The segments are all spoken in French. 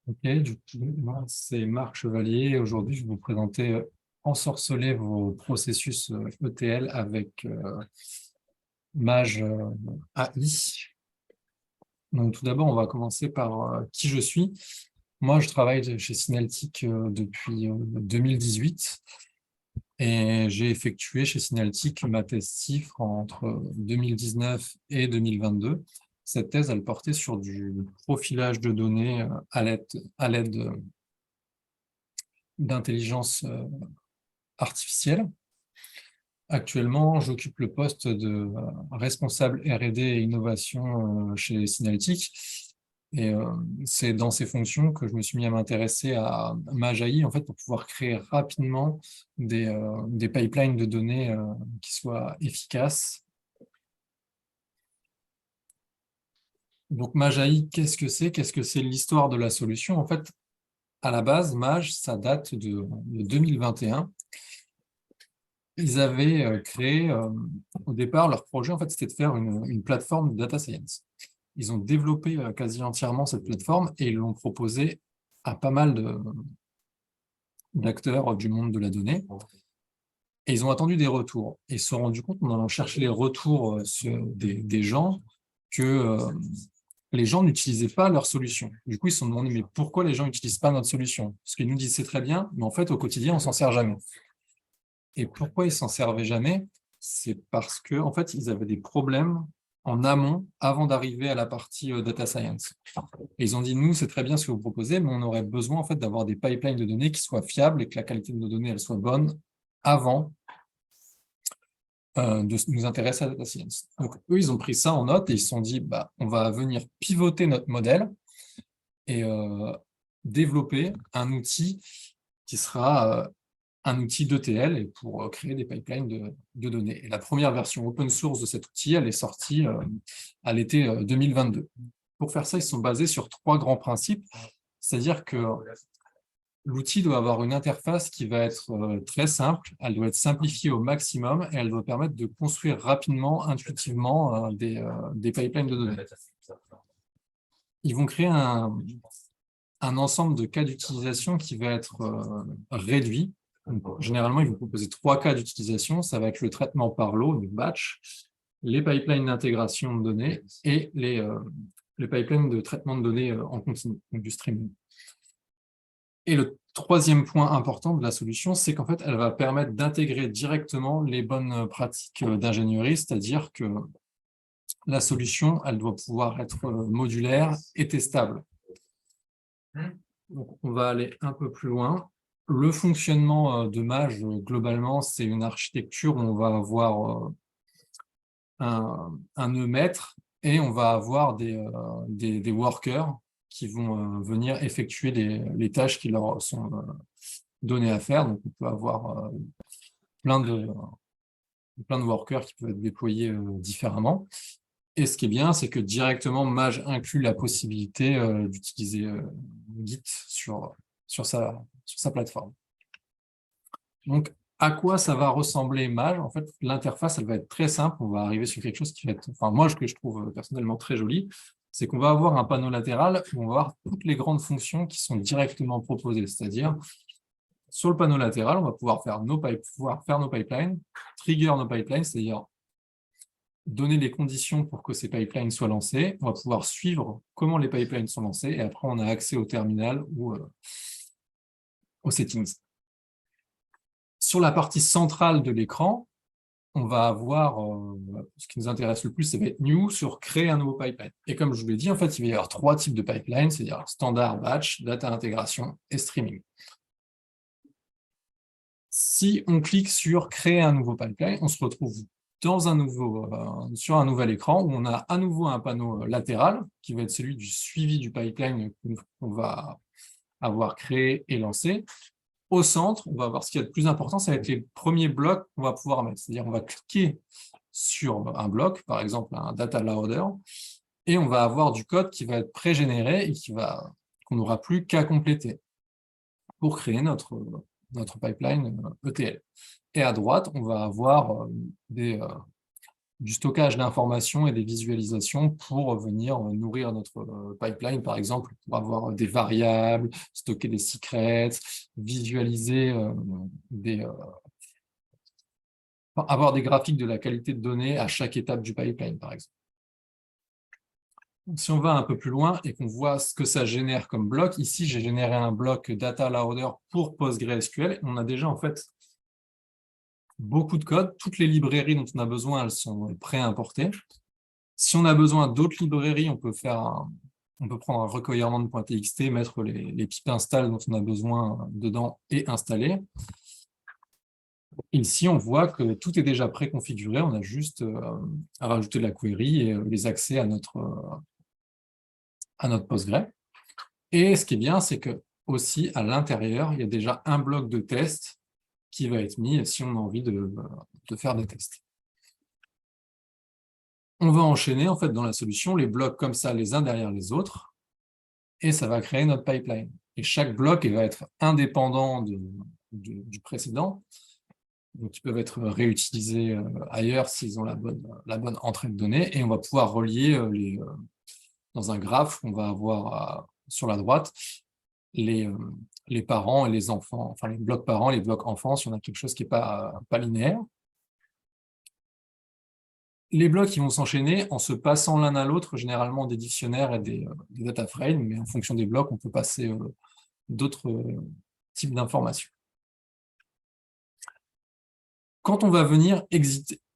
Ok, du coup, moi, c'est Marc Chevalier. Aujourd'hui, je vais vous présenter ensorceler vos processus ETL avec Mage AI. Donc, tout d'abord, on va commencer par qui je suis. Moi, je travaille chez Synaltic depuis 2018 et j'ai effectué chez Synaltic ma thèse CIFRE entre 2019 et 2022. Cette thèse, elle portait sur du profilage de données à l'aide d'intelligence artificielle. Actuellement, j'occupe le poste de responsable R&D et innovation chez Synaltic. Et c'est dans ces fonctions que je me suis mis à m'intéresser à Mage.ai, en fait, pour pouvoir créer rapidement des pipelines de données qui soient efficaces. Donc Mage.ai, qu'est-ce que c'est? Qu'est-ce que c'est l'histoire de la solution? En fait, à la base, Mage, ça date de 2021. Ils avaient créé, au départ, leur projet, en fait, c'était de faire une plateforme de data science. Ils ont développé quasi entièrement cette plateforme et ils l'ont proposée à pas mal d'acteurs du monde de la donnée. Et ils ont attendu des retours. Et ils se sont rendus compte, en allant chercher les retours des gens, que les gens n'utilisaient pas leur solution. Du coup, ils se sont demandé, mais pourquoi les gens n'utilisent pas notre solution? Parce qu'ils nous disent, c'est très bien, mais en fait, au quotidien, on s'en sert jamais. Et pourquoi ils s'en servaient jamais? C'est parce que, en fait, ils avaient des problèmes en amont avant d'arriver à la partie data science. Et ils ont dit, nous, c'est très bien ce que vous proposez, mais on aurait besoin en fait d'avoir des pipelines de données qui soient fiables et que la qualité de nos données elle soit bonne avant de nous intéresser à la data science. Donc eux, ils ont pris ça en note et ils se sont dit, bah, on va venir pivoter notre modèle et développer un outil qui sera un outil d'ETL et pour créer des pipelines de données. Et la première version open source de cet outil, elle est sortie à l'été 2022. Pour faire ça, ils sont basés sur trois grands principes, c'est-à-dire que l'outil doit avoir une interface qui va être très simple, elle doit être simplifiée au maximum et elle doit permettre de construire rapidement, intuitivement des pipelines de données. Ils vont créer un ensemble de cas d'utilisation qui va être réduit. Donc, généralement, ils vont proposer trois cas d'utilisation. Ça va être le traitement par lot, donc batch, les pipelines d'intégration de données et les pipelines de traitement de données en continu, donc du streaming. Et le troisième point important de la solution, c'est qu'en fait, elle va permettre d'intégrer directement les bonnes pratiques d'ingénierie, c'est-à-dire que la solution, elle doit pouvoir être modulaire et testable. Donc, on va aller un peu plus loin. Le fonctionnement de Mage, globalement, c'est une architecture où on va avoir un nœud maître et on va avoir des workers qui vont venir effectuer les tâches qui leur sont données à faire. Donc, on peut avoir plein de workers qui peuvent être déployés différemment. Et ce qui est bien, c'est que directement, Mage inclut la possibilité d'utiliser Git sur sa plateforme. Donc, à quoi ça va ressembler Mage? En fait, l'interface, elle va être très simple. On va arriver sur quelque chose qui va être, enfin, moi, ce que je trouve personnellement très joli, c'est qu'on va avoir un panneau latéral où on va avoir toutes les grandes fonctions qui sont directement proposées. C'est-à-dire, sur le panneau latéral, on va pouvoir faire nos pipelines, trigger nos pipelines, c'est-à-dire donner les conditions pour que ces pipelines soient lancés. On va pouvoir suivre comment les pipelines sont lancés et après, on a accès au terminal ou aux settings. Sur la partie centrale de l'écran, on va avoir, ce qui nous intéresse le plus, ça va être new sur créer un nouveau pipeline. Et comme je vous l'ai dit, en fait, il va y avoir trois types de pipelines, c'est-à-dire standard, batch, data intégration et streaming. Si on clique sur créer un nouveau pipeline, on se retrouve sur un nouvel écran où on a à nouveau un panneau latéral qui va être celui du suivi du pipeline qu'on va avoir créé et lancé. Au centre, on va voir ce qu'il y a de plus important, ça va être les premiers blocs qu'on va pouvoir mettre. C'est-à-dire on va cliquer sur un bloc, par exemple un data loader, et on va avoir du code qui va être pré-généré et qu'on n'aura plus qu'à compléter pour créer notre pipeline ETL. Et à droite, on va avoir du stockage d'informations et des visualisations pour venir nourrir notre pipeline, par exemple, pour avoir des variables, stocker des secrets, visualiser avoir des graphiques de la qualité de données à chaque étape du pipeline, par exemple. Donc, si on va un peu plus loin et qu'on voit ce que ça génère comme bloc, ici, j'ai généré un bloc data loader pour PostgreSQL. On a déjà, en fait, beaucoup de code. Toutes les librairies dont on a besoin, elles sont pré-importées. Si on a besoin d'autres librairies, on peut prendre un recueillement de .txt, mettre les pip install dont on a besoin dedans et installer. Ici, on voit que tout est déjà préconfiguré. On a juste à rajouter la query et les accès à notre Postgre. Et ce qui est bien, c'est que aussi à l'intérieur, il y a déjà un bloc de test qui va être mis si on a envie de faire des tests. On va enchaîner en fait dans la solution les blocs comme ça, les uns derrière les autres, et ça va créer notre pipeline. Et chaque bloc va être indépendant du précédent. Donc, ils peuvent être réutilisés ailleurs s'ils ont la bonne entrée de données, et on va pouvoir relier dans un graphe, on va avoir sur la droite les parents et les enfants, enfin les blocs parents, les blocs enfants, si on a quelque chose qui n'est pas linéaire. Les blocs ils vont s'enchaîner en se passant l'un à l'autre, généralement des dictionnaires et des data frames, mais en fonction des blocs, on peut passer d'autres types d'informations. Quand on va venir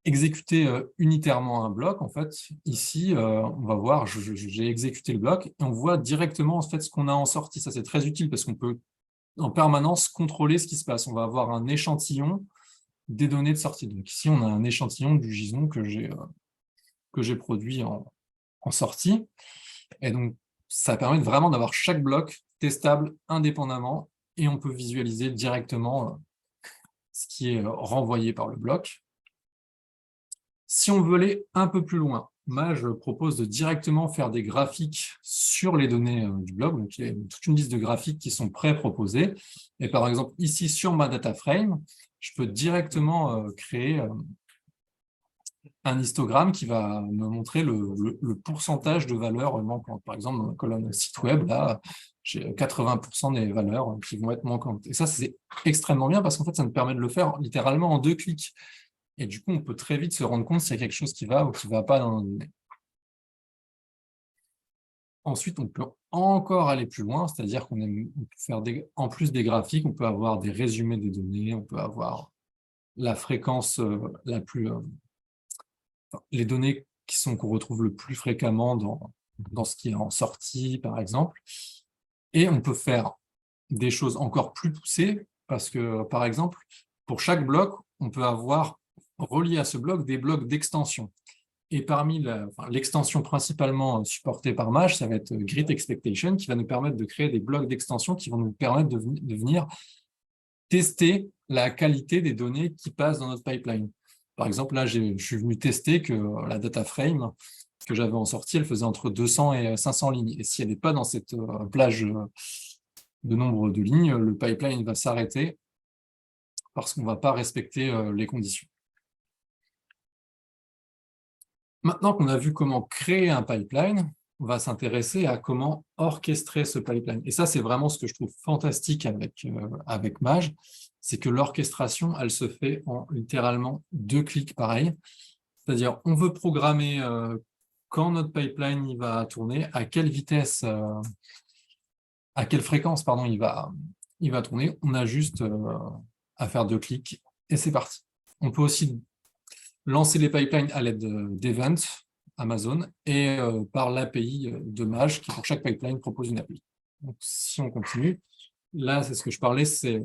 exécuter unitairement un bloc, en fait, ici, on va voir, j'ai exécuté le bloc, et on voit directement en fait, ce qu'on a en sortie. Ça, c'est très utile parce qu'on peut en permanence contrôler ce qui se passe. On va avoir un échantillon des données de sortie. Donc ici, on a un échantillon du JSON que j'ai produit en sortie. Et donc, ça permet vraiment d'avoir chaque bloc testable indépendamment, et on peut visualiser directement ce qui est renvoyé par le bloc. Si on veut aller un peu plus loin, Maj propose de directement faire des graphiques sur les données du bloc. Donc, il y a toute une liste de graphiques qui sont pré-proposés. Et par exemple, ici, sur ma data frame, je peux directement créer un histogramme qui va me montrer le pourcentage de valeurs manquantes. Par exemple, dans la colonne site web, là, j'ai 80% des valeurs qui vont être manquantes. Et ça, c'est extrêmement bien parce qu'en fait, ça me permet de le faire littéralement en 2 clics. Et du coup, on peut très vite se rendre compte s'il y a quelque chose qui va ou qui ne va pas dans nos données. Ensuite, on peut encore aller plus loin, c'est-à-dire qu'on peut faire en plus des graphiques, on peut avoir des résumés des données, on peut avoir la fréquence la plus... les données qu'on retrouve le plus fréquemment dans ce qui est en sortie, par exemple. Et on peut faire des choses encore plus poussées, parce que, par exemple, pour chaque bloc, on peut avoir relié à ce bloc des blocs d'extension. Et parmi l'extension principalement supportée par Maj, ça va être Grid Expectation, qui va nous permettre de créer des blocs d'extension qui vont nous permettre de venir tester la qualité des données qui passent dans notre pipeline. Par exemple, là, je suis venu tester que la data frame que j'avais en sortie, elle faisait entre 200 et 500 lignes. Et si elle n'est pas dans cette plage de nombre de lignes, le pipeline va s'arrêter parce qu'on ne va pas respecter les conditions. Maintenant qu'on a vu comment créer un pipeline, on va s'intéresser à comment orchestrer ce pipeline. Et ça, c'est vraiment ce que je trouve fantastique avec Maj, c'est que l'orchestration, elle se fait en littéralement 2 clics pareil. C'est-à-dire, on veut programmer quand notre pipeline il va tourner, à quelle vitesse, à quelle fréquence pardon, il va tourner. On a juste à faire 2 clics et c'est parti. On peut aussi lancer les pipelines à l'aide d'Event Amazon et par l'API de Maj qui pour chaque pipeline propose une API. Donc, si on continue, là c'est ce que je parlais, c'est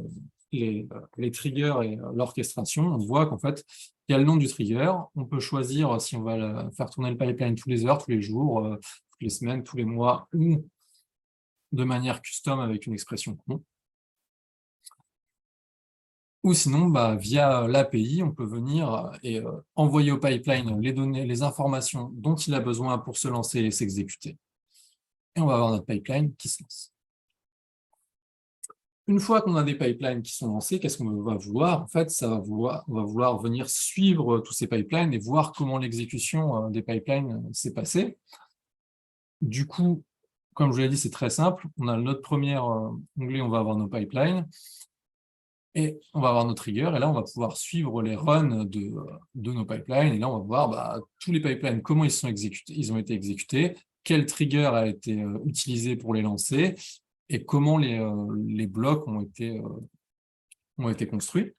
les triggers et l'orchestration. On voit qu'en fait, il y a le nom du trigger. On peut choisir si on va faire tourner le pipeline tous les heures, tous les jours, toutes les semaines, tous les mois ou de manière custom avec une expression con. Ou sinon, via l'API, on peut venir et envoyer au pipeline les données, les informations dont il a besoin pour se lancer et s'exécuter. Et on va avoir notre pipeline qui se lance. Une fois qu'on a des pipelines qui sont lancés, qu'est-ce qu'on va vouloir? En fait, on va vouloir venir suivre tous ces pipelines et voir comment l'exécution des pipelines s'est passée. Du coup, comme je vous l'ai dit, c'est très simple. On a notre premier onglet, on va avoir nos pipelines. Et on va avoir nos triggers, et là, on va pouvoir suivre les runs de nos pipelines. Et là, on va voir tous les pipelines, comment ils sont exécutés, ils ont été exécutés, quel trigger a été utilisé pour les lancer, et comment les blocs ont été construits,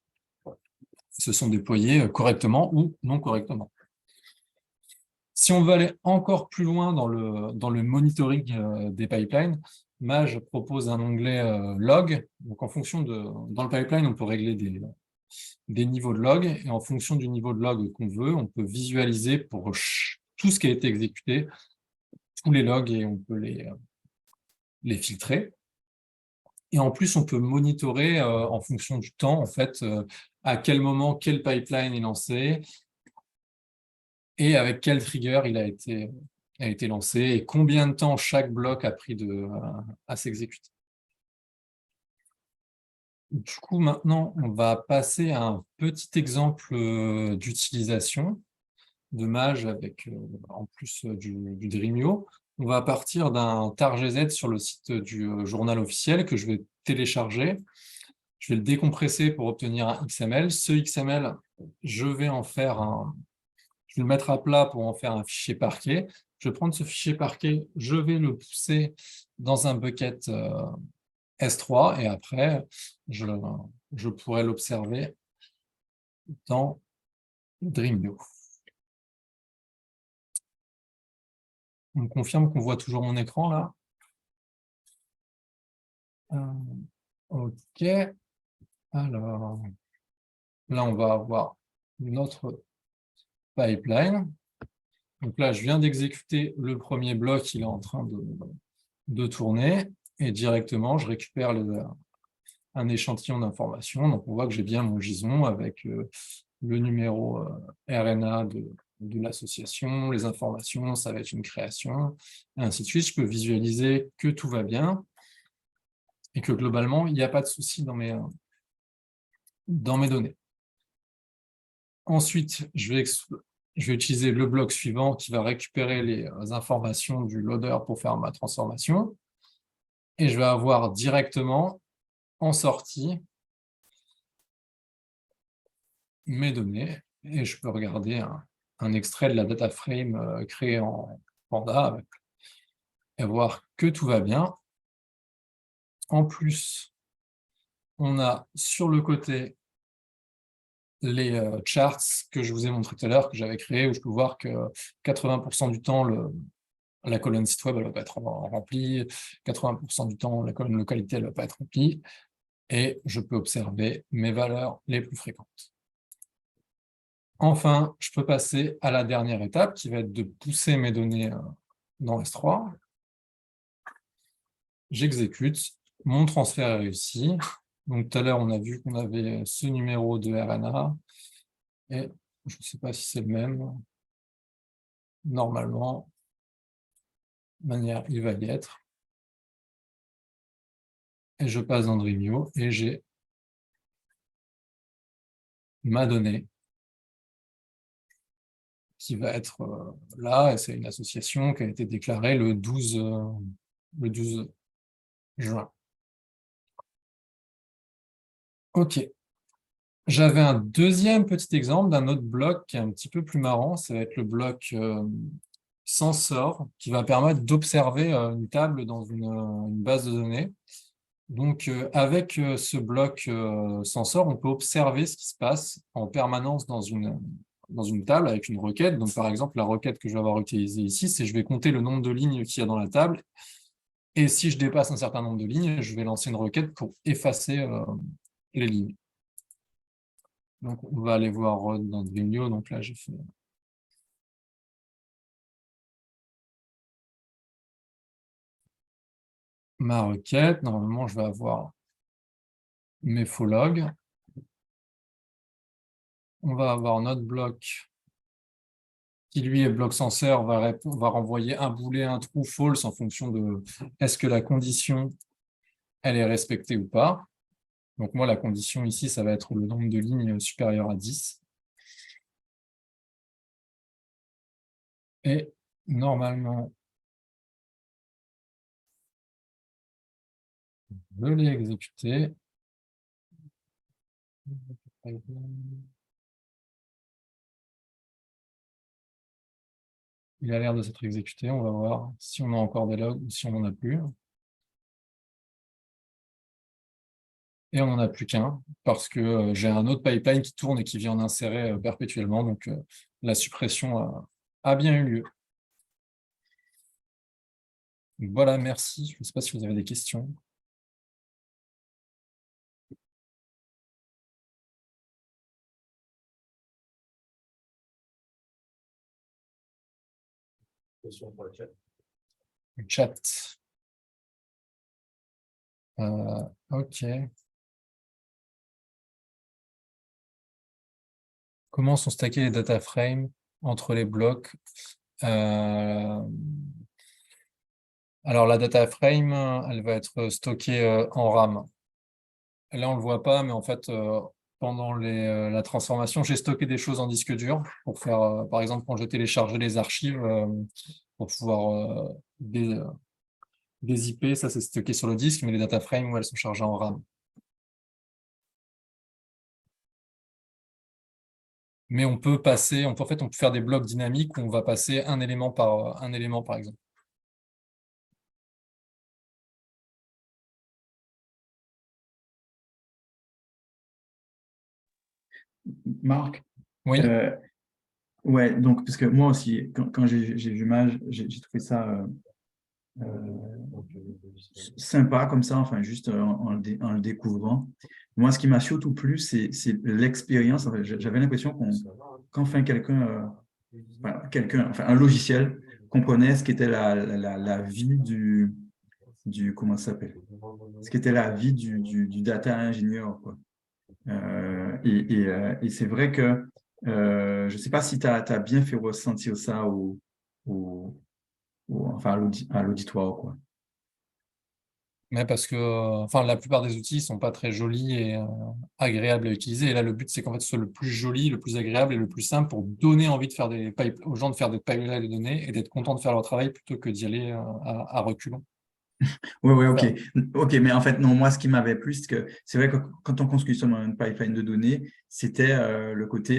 se sont déployés correctement ou non correctement. Si on veut aller encore plus loin dans le monitoring des pipelines, Maj propose un onglet log. Donc, en fonction dans le pipeline, on peut régler des niveaux de log, et en fonction du niveau de log qu'on veut, on peut visualiser pour tout ce qui a été exécuté, tous les logs, et on peut les filtrer. Et en plus, on peut monitorer en fonction du temps, en fait, à quel moment, quel pipeline est lancé, et avec quel trigger il a été lancé, et combien de temps chaque bloc a pris à s'exécuter. Du coup, maintenant, on va passer à un petit exemple d'utilisation de Maj avec, en plus du Dremio. On va partir d'un tar.gz sur le site du journal officiel que je vais télécharger. Je vais le décompresser pour obtenir un XML. Ce XML, je vais le mettre à plat pour en faire un fichier parquet. Je vais prendre ce fichier parquet, je vais le pousser dans un bucket S3, et après, je pourrai l'observer dans Dremio. On me confirme qu'on voit toujours mon écran là. OK. Alors, là, on va avoir notre pipeline. Donc là, je viens d'exécuter le premier bloc, il est en train de tourner, et directement, je récupère un échantillon d'informations. Donc, on voit que j'ai bien mon JSON avec le numéro RNA de l'association, les informations, ça va être une création, et ainsi de suite. Je peux visualiser que tout va bien, et que globalement, il n'y a pas de souci dans mes données. Ensuite, je vais utiliser le bloc suivant qui va récupérer les informations du loader pour faire ma transformation. Et je vais avoir directement en sortie mes données. Et je peux regarder un extrait de la data frame créée en Panda et voir que tout va bien. En plus, on a sur le côté les charts que je vous ai montré tout à l'heure, que j'avais créé, où je peux voir que 80% du temps, la colonne site web ne va pas être remplie, 80% du temps, la colonne localité ne va pas être remplie, et je peux observer mes valeurs les plus fréquentes. Enfin, je peux passer à la dernière étape, qui va être de pousser mes données dans S3. J'exécute, mon transfert est réussi. Donc tout à l'heure, on a vu qu'on avait ce numéro de RNA, et je ne sais pas si c'est le même. Normalement, de manière, il va y être. Et je passe dans Dremio, et j'ai ma donnée qui va être là, et c'est une association qui a été déclarée le 12 juin. OK. J'avais un deuxième petit exemple d'un autre bloc qui est un petit peu plus marrant, ça va être le bloc sensor, qui va permettre d'observer une table dans une base de données. Donc, avec ce bloc sensor, on peut observer ce qui se passe en permanence dans une table avec une requête. Donc, par exemple, la requête que je vais avoir utilisée ici, c'est je vais compter le nombre de lignes qu'il y a dans la table. Et si je dépasse un certain nombre de lignes, je vais lancer une requête pour effacer les lignes. Donc, on va aller voir dans Dremio. Donc là, j'ai fait ma requête. Normalement, je vais avoir mes faux logs. On va avoir notre bloc qui, lui, est bloc senseur, va renvoyer un booléen, un true, false en fonction de est-ce que la condition, elle est respectée ou pas. Donc moi, la condition ici, ça va être le nombre de lignes supérieur à 10. Et normalement, je l'ai exécuté. Il a l'air de s'être exécuté. On va voir si on a encore des logs ou si on n'en a plus. Et on n'en a plus qu'un, parce que j'ai un autre pipeline qui tourne et qui vient en insérer perpétuellement. Donc la suppression a bien eu lieu. Donc, voilà, merci. Je ne sais pas si vous avez des questions. Le chat. Ok. Comment sont stackés les data frames entre les blocs? Alors, la data frame, elle va être stockée en RAM. Là, on ne le voit pas, mais en fait, pendant la transformation, j'ai stocké des choses en disque dur pour faire, par exemple, quand je téléchargeais les archives, pour pouvoir des IP, ça c'est stocké sur le disque, mais les data frames, elles sont chargées en RAM. Mais on peut passer, en fait, on peut faire des blocs dynamiques où on va passer un élément par exemple. Marc, Oui, ouais, donc, parce que moi aussi, quand j'ai vu Mage, j'ai trouvé ça sympa comme ça, enfin, juste en le découvrant. Moi, ce qui m'a surtout plu, c'est l'expérience. En fait, j'avais l'impression qu'enfin enfin, un logiciel comprenait ce qu'était la vie comment ça s'appelle? Ce qu'était la vie du data ingénieur, quoi. Et c'est vrai que je ne sais pas si tu as bien fait ressentir ça au- enfin, à l'auditoire, quoi. mais parce que enfin, la plupart des outils ne sont pas très jolis et agréables à utiliser. Et là, le but, c'est qu'en fait, ce soit le plus joli, le plus agréable et le plus simple pour donner envie de faire aux gens de faire des pipelines de données et d'être contents de faire leur travail plutôt que d'y aller à reculons. Oui, oui, ok. Voilà. Ok, mais en fait, non, moi, ce qui m'avait plu, c'est que c'est vrai que quand on construit seulement une pipeline de données, c'était le côté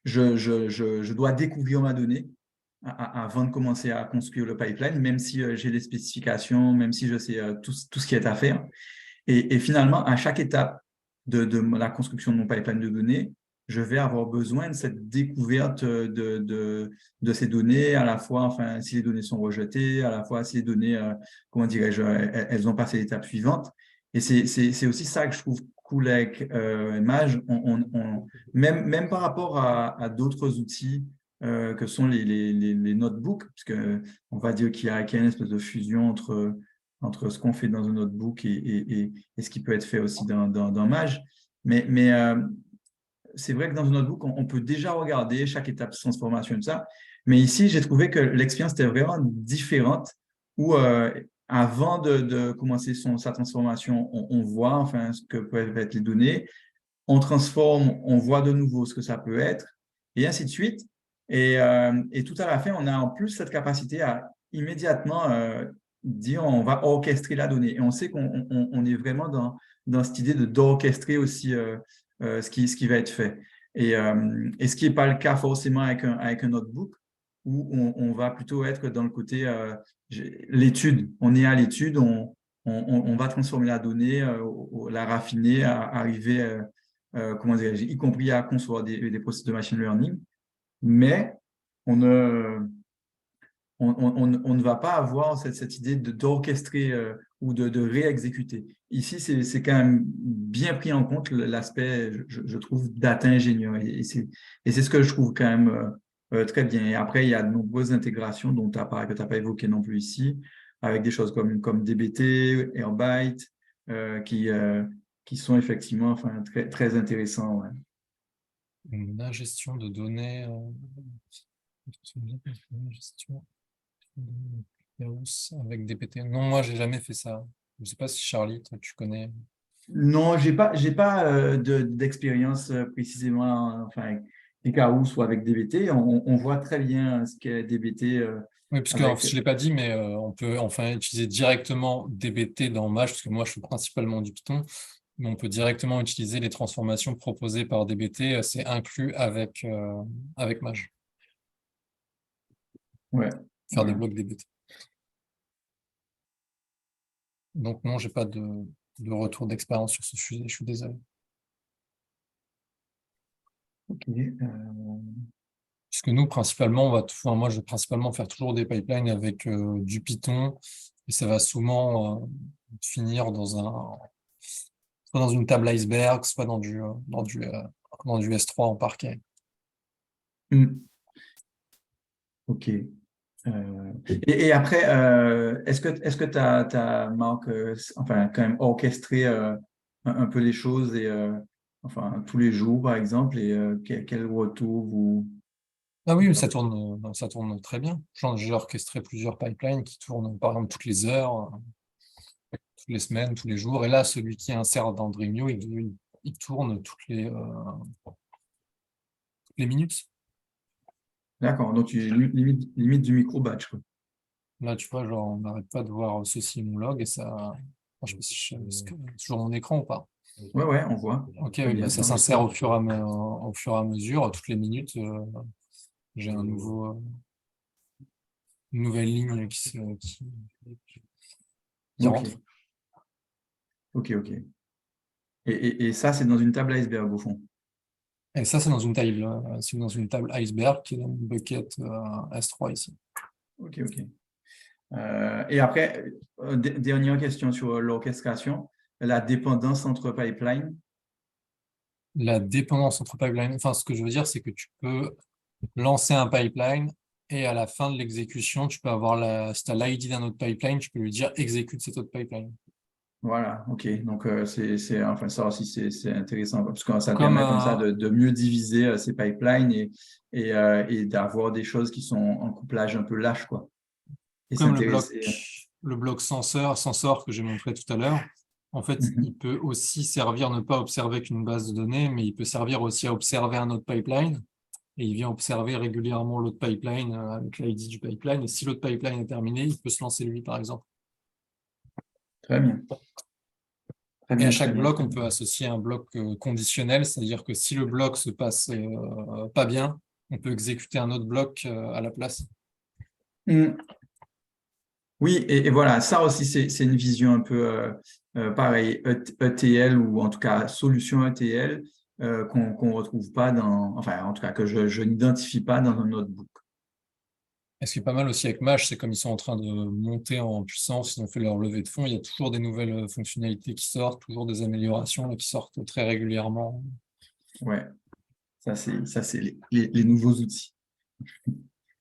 je dois découvrir ma donnée avant de commencer à construire le pipeline, même si j'ai les spécifications, même si je sais tout ce qui est à faire. Et finalement, à chaque étape de la construction de mon pipeline de données, je vais avoir besoin de cette découverte de ces données, à la fois, enfin, si les données sont rejetées, à la fois si les données, comment dirais-je, elles ont passé l'étape suivante. Et c'est aussi ça que je trouve cool avec Mage. Même par rapport à d'autres outils que sont les notebooks, parce que on va dire qu'il y a une espèce de fusion entre ce qu'on fait dans un notebook et ce qui peut être fait aussi dans Mage. Mais c'est vrai que dans un notebook, on peut déjà regarder chaque étape de transformation et tout ça. Mais ici, j'ai trouvé que l'expérience était vraiment différente où avant de commencer sa transformation, on voit enfin ce que peuvent être les données. On transforme, on voit de nouveau ce que ça peut être et ainsi de suite. Et tout à la fin, on a en plus cette capacité à immédiatement dire on va orchestrer la donnée. Et on sait qu'on est vraiment dans cette idée d'orchestrer aussi ce qui va être fait. Et ce qui n'est pas le cas forcément avec un notebook, où on va plutôt être dans le côté l'étude. On est à l'étude, on va transformer la donnée, la raffiner, arriver, comment dire, y compris à concevoir des processus de machine learning. Mais on ne, on ne va pas avoir cette idée d'orchestrer ou de réexécuter. Ici, c'est quand même bien pris en compte l'aspect, je trouve, data ingénieur. Et c'est ce que je trouve quand même très bien. Et après, il y a de nombreuses intégrations dont que tu n'as pas évoqué non plus ici, avec des choses comme DBT, Airbyte, qui sont effectivement enfin, très, très intéressants. Ouais. La gestion de données, gestion de données avec DPT. Non, moi, j'ai jamais fait ça. Je ne sais pas si Charlie, toi, tu connais. Non, j'ai pas d'expérience précisément, enfin, avec Icarus ou avec DBT. On voit très bien ce qu'est DBT Oui, parce que avec. je l'ai pas dit, mais on peut enfin utiliser directement DBT dans Maj, parce que moi je fais principalement du Python, mais on peut directement utiliser les transformations proposées par DBT, c'est inclus avec Maj, Ouais, faire des voilà. blocs DBT. Donc non, j'ai pas de retour d'expérience sur ce sujet, je suis désolé. Ok. Puisque nous, principalement, enfin, moi je vais principalement faire toujours des pipelines avec du Python, et ça va souvent finir soit dans une table iceberg, soit dans du S3 en parquet. Hmm, ok. Et après, est-ce que tu as, Marc, enfin, quand même orchestré un peu les choses et enfin tous les jours, par exemple, et quel retour vous. Ah oui, ça tourne très bien. J'ai orchestré plusieurs pipelines qui tournent par exemple toutes les heures, toutes les semaines, tous les jours. Et là, celui qui insère dans Dremio, il tourne toutes les minutes. D'accord, donc limite du micro-batch, quoi. Là, tu vois, genre, on n'arrête pas de voir ceci mon log et ça. Je sais pas si c'est toujours mon écran ou pas. Ouais, ouais, on voit. Ok, Très oui, bah, bien. ça Non, mais s'insère au fur et à mesure. Toutes les minutes, j'ai une nouvelle ligne qui ok, rentre. ok, ok. Et ça, c'est dans une table iceberg, au fond. Et ça, c'est dans une table iceberg qui est dans une bucket S3 ici. Ok, ok. Et après, dernière question sur l'orchestration, la dépendance entre pipelines. La dépendance entre pipeline, enfin, ce que je veux dire, c'est que tu peux lancer un pipeline et à la fin de l'exécution, tu peux avoir si tu as l'ID d'un autre pipeline, tu peux lui dire exécute cet autre pipeline. Voilà, ok. Donc, enfin, ça aussi, c'est intéressant parce que ça Comme permet comme ça de mieux diviser ces pipelines et d'avoir des choses qui sont en couplage un peu lâche, quoi. Et comme s'intéresser. le bloc sensor que j'ai montré tout à l'heure, en fait, il Mhm. peut aussi servir, ne pas observer qu'une base de données, mais il peut servir aussi à observer un autre pipeline. Et il vient observer régulièrement l'autre pipeline avec l'ID du pipeline. Et si l'autre pipeline est terminé, il peut se lancer lui, par exemple. Très bien, très Et à bien, très chaque bien, bloc, très on bien. peut associer un bloc conditionnel, c'est-à-dire que si le bloc se passe pas bien, on peut exécuter un autre bloc à la place. Mm. Oui, et voilà, ça aussi, c'est une vision un peu pareil, ETL ou en tout cas solution ETL qu'on ne retrouve pas enfin, en tout cas que je n'identifie pas dans un notebook. Et ce qui est pas mal aussi avec Mash, c'est comme ils sont en train de monter en puissance, ils ont fait leur levée de fonds, il y a toujours des nouvelles fonctionnalités qui sortent, toujours des améliorations là, qui sortent très régulièrement. Ouais, ça, c'est les nouveaux outils.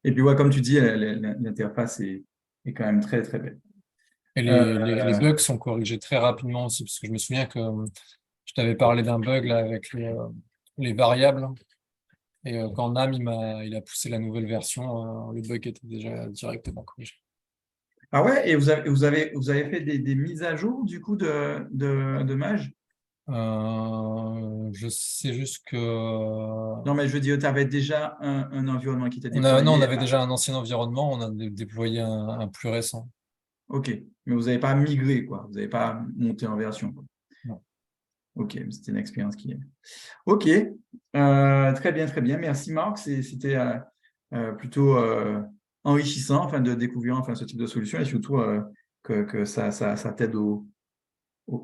Et puis, ouais, comme tu dis, l'interface est quand même très, très belle. Et les Euh, bugs sont corrigés très rapidement aussi, parce que je me souviens que je t'avais parlé d'un bug là, avec les variables. Et quand Nam il a poussé la nouvelle version, le bug était déjà directement corrigé. ah ouais, et vous avez fait des mises à jour du coup de Mage? Je sais juste que Non, mais je veux dire, tu avais déjà un environnement qui était non, on déployé. avait déjà un ancien environnement, on a déployé un plus récent. OK, mais vous n'avez pas migré, quoi. Vous n'avez pas monté en version, quoi. Non. OK, c'était une expérience qui est. OK, très bien, très bien. Merci Marc. C'était plutôt enrichissant enfin, de découvrir enfin, ce type de solution et surtout que ça t'aide au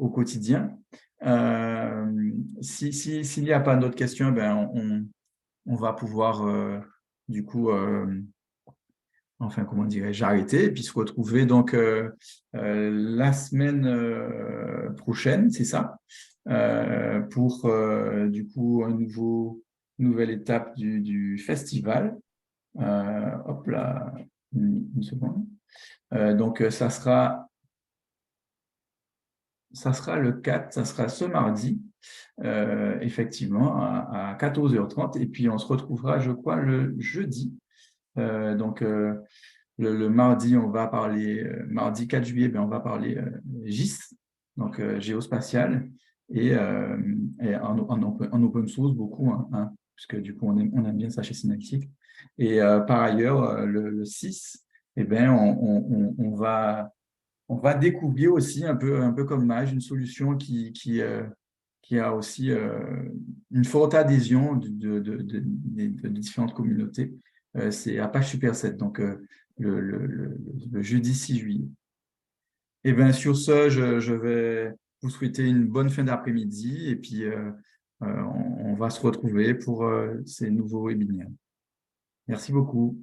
quotidien. S'il n'y a pas d'autres questions, ben, on va pouvoir du coup, enfin, comment dirais-je, arrêter et puis se retrouver donc la semaine prochaine, c'est ça, pour du coup nouvelle étape du festival. Hop là, une seconde. Donc, ça sera le 4, ça sera ce mardi, effectivement, à 14h30. Et puis, on se retrouvera, je crois, le jeudi. Donc, le mardi, on va parler, mardi 4 juillet, ben, on va parler GIS, donc géospatial. et en open source beaucoup, hein, puisque du coup, on aime bien ça chez Synaptic. Et par ailleurs, le 6, eh ben, on va découvrir aussi, un peu comme Mage, une solution qui a aussi une forte adhésion de différentes communautés. C'est Apache Superset, donc le jeudi 6 juillet. Et bien, sur ce, je vais vous souhaiter une bonne fin d'après-midi et puis on va se retrouver pour ces nouveaux webinaires. Merci beaucoup.